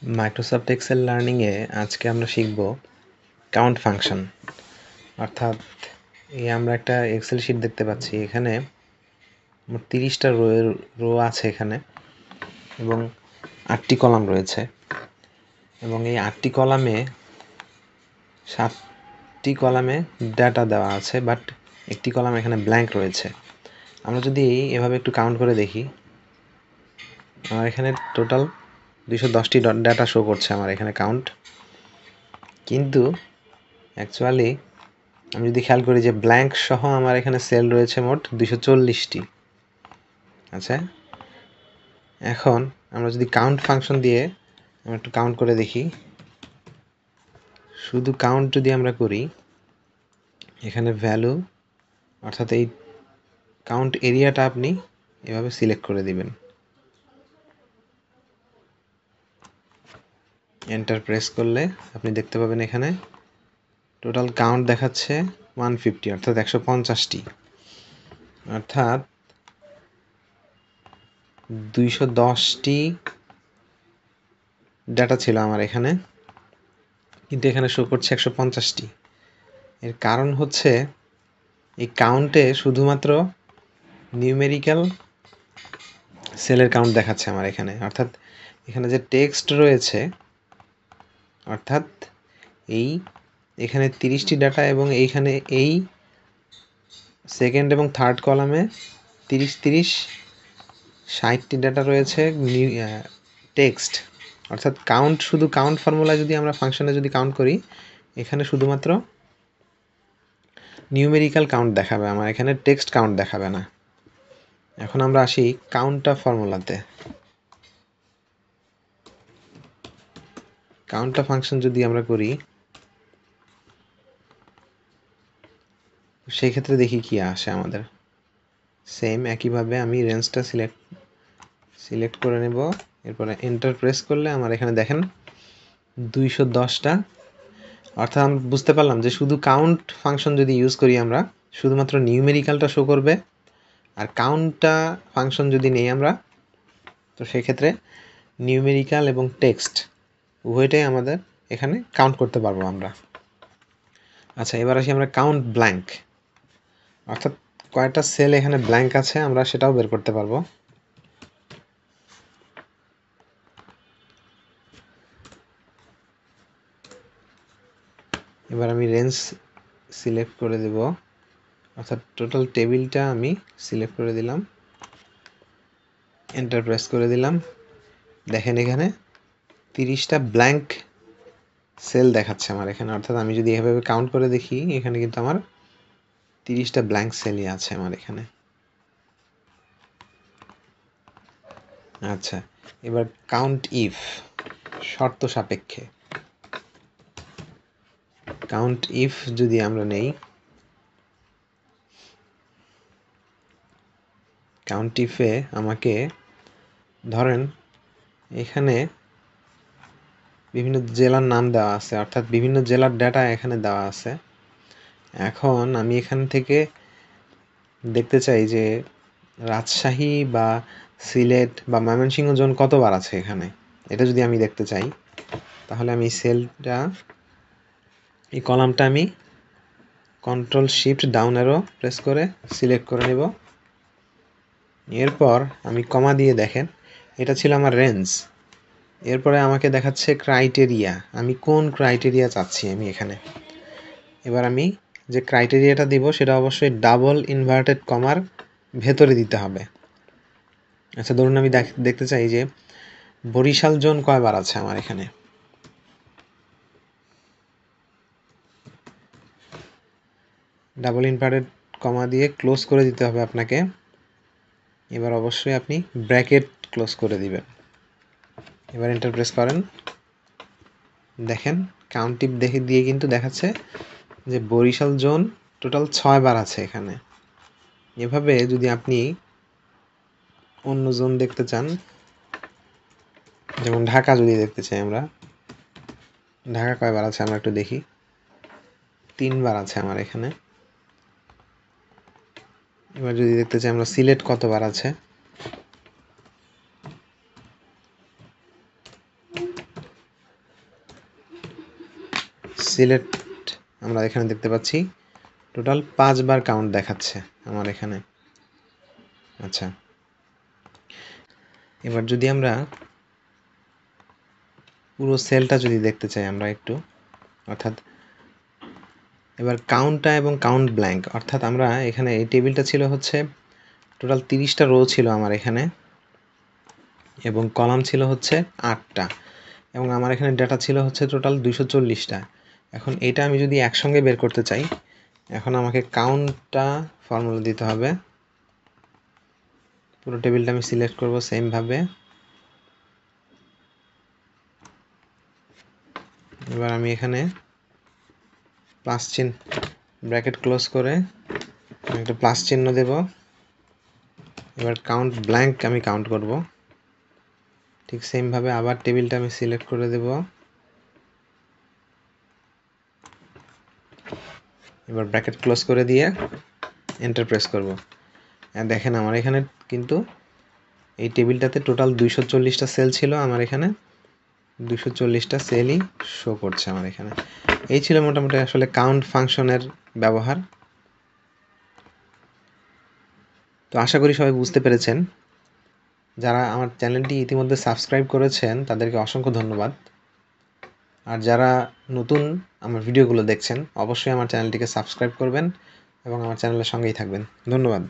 Microsoft Excel লার্নিংয়ে আজকে আমরা শিখব কাউন্ট ফাংশন। অর্থাৎ আমরা একটা এক্সেল শিট দেখতে পাচ্ছি, এখানে মোট 30টা রো আছে এখানে এবং 8টি কলাম রয়েছে এবং এই 8টি কলামে 7টি কলামে ডাটা দেওয়া আছে, বাট একটি কলাম এখানে ব্ল্যাঙ্ক রয়েছে। আমরা যদি এভাবে একটু কাউন্ট করে দেখি, আমার এখানে টোটাল 210টি ডাটা শো করছে আমার এখানে কাউন্ট, কিন্তু অ্যাকচুয়ালি আমি যদি খেয়াল করি যে ব্ল্যাঙ্ক সহ আমার এখানে সেল রয়েছে মোট 240টি। আচ্ছা, এখন আমরা যদি কাউন্ট ফাংশন দিয়ে আমরা একটু কাউন্ট করে দেখি, শুধু কাউন্ট যদি আমরা করি, এখানে ভ্যালু অর্থাৎ এই কাউন্ট এরিয়াটা আপনি এভাবে সিলেক্ট করে দিবেন, এন্টার প্রেস করলে আপনি দেখতে পাবেন এখানে টোটাল কাউন্ট দেখাচ্ছে 150, অর্থাৎ 150টি, অর্থাৎ 210টি ডাটা ছিল আমার এখানে, কিন্তু এখানে শো করছে 150টি। এর কারণ হচ্ছে এই কাউন্টে শুধুমাত্র নিউমেরিক্যাল সেলের কাউন্ট দেখাচ্ছে আমার এখানে, অর্থাৎ এখানে যে টেক্সট রয়েছে, অর্থাৎ এখানে 30টি ডাটা এবং এইখানে এই সেকেন্ড এবং থার্ড কলামে 30 60টি ডাটা রয়েছে টেক্সট, অর্থাৎ কাউন্ট শুধু কাউন্ট ফর্মুলা যদি আমরা ফাংশনে যদি কাউন্ট করি, এখানে শুধুমাত্র নিউমেরিক্যাল কাউন্ট দেখাবে, আমার এখানে টেক্সট কাউন্ট দেখাবে না। এখন আমরা আসি কাউন্টটা ফর্মুলাতে। কাউন্টটা ফাংশন যদি আমরা করি, সেই ক্ষেত্রে দেখি কি আসে আমাদের। সেম একইভাবে আমি রেঞ্জটা সিলেক্ট করে নেব, এরপরে এন্টার প্রেস করলে আমার এখানে দেখেন 210টা। অর্থাৎ আমরা বুঝতে পারলাম যে শুধু কাউন্ট ফাংশন যদি ইউজ করি আমরা, শুধুমাত্র নিউমেরিক্যালটা শো করবে, আর কাউন্টটা ফাংশন যদি নেই আমরা, তো সেক্ষেত্রে নিউমেরিক্যাল এবং টেক্সট উভয়টাই আমাদের এখানে কাউন্ট করতে পারবো আমরা। আচ্ছা, এবার আসি আমরা কাউন্ট ব্ল্যাঙ্ক, অর্থাৎ কয়টা সেল এখানে ব্ল্যাঙ্ক আছে আমরা সেটাও বের করতে পারবো। এবার আমি রেঞ্জ সিলেক্ট করে দেব, অর্থাৎ টোটাল টেবিলটা আমি সিলেক্ট করে দিলাম, এন্টার প্রেস করে দিলাম। দেখেন এখানে 30টা ব্ল্যাঙ্ক সেল দেখাচ্ছে আমার এখানে, অর্থাৎ আমি যদি এভাবে কাউন্ট করে দেখি, এখানে কিন্তু আমার 30টা ব্ল্যাঙ্ক সেলই আছে আমার এখানে। আচ্ছা, এবার কাউন্ট ইফ শর্ত সাপেক্ষে, কাউন্ট ইফ যদি আমরা নেই, কাউন্ট ইফে আমাকে ধরেন এখানে বিভিন্ন জেলার নাম দেওয়া আছে, অর্থাৎ বিভিন্ন জেলার ডাটা এখানে দেওয়া আছে। এখন আমি এখান থেকে দেখতে চাই যে রাজশাহী বা সিলেট বা ময়মনসিংহ জোন কতবার আছে এখানে, এটা যদি আমি দেখতে চাই, তাহলে আমি সেলটা, এই কলামটা আমি control shift down arrow press করে সিলেক্ট করে নেব। এরপর আমি কমা দিয়ে দেখেন এটা ছিল আমার রেঞ্জ। এরপরে আমাকে দেখাচ্ছে ক্রাইটেরিয়া, আমি কোন ক্রাইটেরিয়া চাচ্ছি আমি এখানে। এবার আমি যে ক্রাইটেরিয়াটা দিব সেটা অবশ্যই ডাবল ইনভার্টেড কমার ভেতরে দিতে হবে। আচ্ছা, ধরুন আমি দেখতে চাই যে বরিশাল জোন কয়বার আছে আমার এখানে। ডাবল ইনভার্টেড কমা দিয়ে ক্লোজ করে দিতে হবে আপনাকে। এবার অবশ্যই আপনি ব্র্যাকেট ক্লোজ করে দিবেন। এবার এন্টার প্রেস করেন, দেখেন কাউন্ট টিপ দিয়ে কিন্তু দেখাচ্ছে যে বরিশাল জোন টোটাল 6বার আছে এখানে। এভাবে যদি আপনি অন্য জোন দেখতে চান, যেমন ঢাকা যদি দেখতে চাই আমরা, ঢাকা কয়বার আছে আমরা একটু দেখি, 3বার আছে আমার এখানে। এবার যদি দেখতে চাই আমরা সিলেট কতবার আছে, সিলেক্ট আমরা এখানে দেখতে পাচ্ছি টোটাল 5 বার কাউন্ট দেখাচ্ছে আমার এখানে। আচ্ছা, এবার যদি আমরা পুরো সেলটা যদি দেখতে চাই আমরা একটু, অর্থাৎ এবার কাউন্টটা এবং কাউন্ট ব্ল্যাঙ্ক, অর্থাৎ আমরা এখানে এই টেবিলটা ছিল হচ্ছে টোটাল 30টা রো ছিল আমার এখানে এবং কলাম ছিল হচ্ছে 8টা এবং আমার এখানে ডাটা ছিল হচ্ছে টোটাল 240টা। এখন এটা আমি যদি একসঙ্গে বের করতে চাই, এখন আমাকে কাউন্টটা ফর্মুলা দিতে হবে। পুরো টেবিলটা আমি সিলেক্ট করব সেমভাবে। এবার আমি এখানে প্লাস চিহ্ন ব্র্যাকেট ক্লোজ করে একটা প্লাস চিহ্ন দেব। এবার কাউন্ট ব্ল্যাঙ্ক আমি কাউন্ট করব। ঠিক সেমভাবে আবার টেবিলটা আমি সিলেক্ট করে দেব। এবার ব্র্যাকেট ক্লোজ করে দিয়ে এন্টার প্রেস করব। আর দেখেন আমার এখানে কিন্তু এই টেবিলটাতে টোটাল 240টা সেল ছিল, আমার এখানে 240টা সেলই শো করছে আমার এখানে। এই ছিল মোটামুটি আসলে কাউন্ট ফাংশনের ব্যবহার। তো আশা করি সবাই বুঝতে পেরেছেন। যারা আমার চ্যানেলটি ইতিমধ্যে সাবস্ক্রাইব করেছেন তাদেরকে অসংখ্য ধন্যবাদ। আর যারা নতুন আমার ভিডিওগুলো দেখছেন অবশ্যই আমার চ্যানেলটিকে সাবস্ক্রাইব করবেন এবং আমার চ্যানেলের সঙ্গেই থাকবেন। ধন্যবাদ।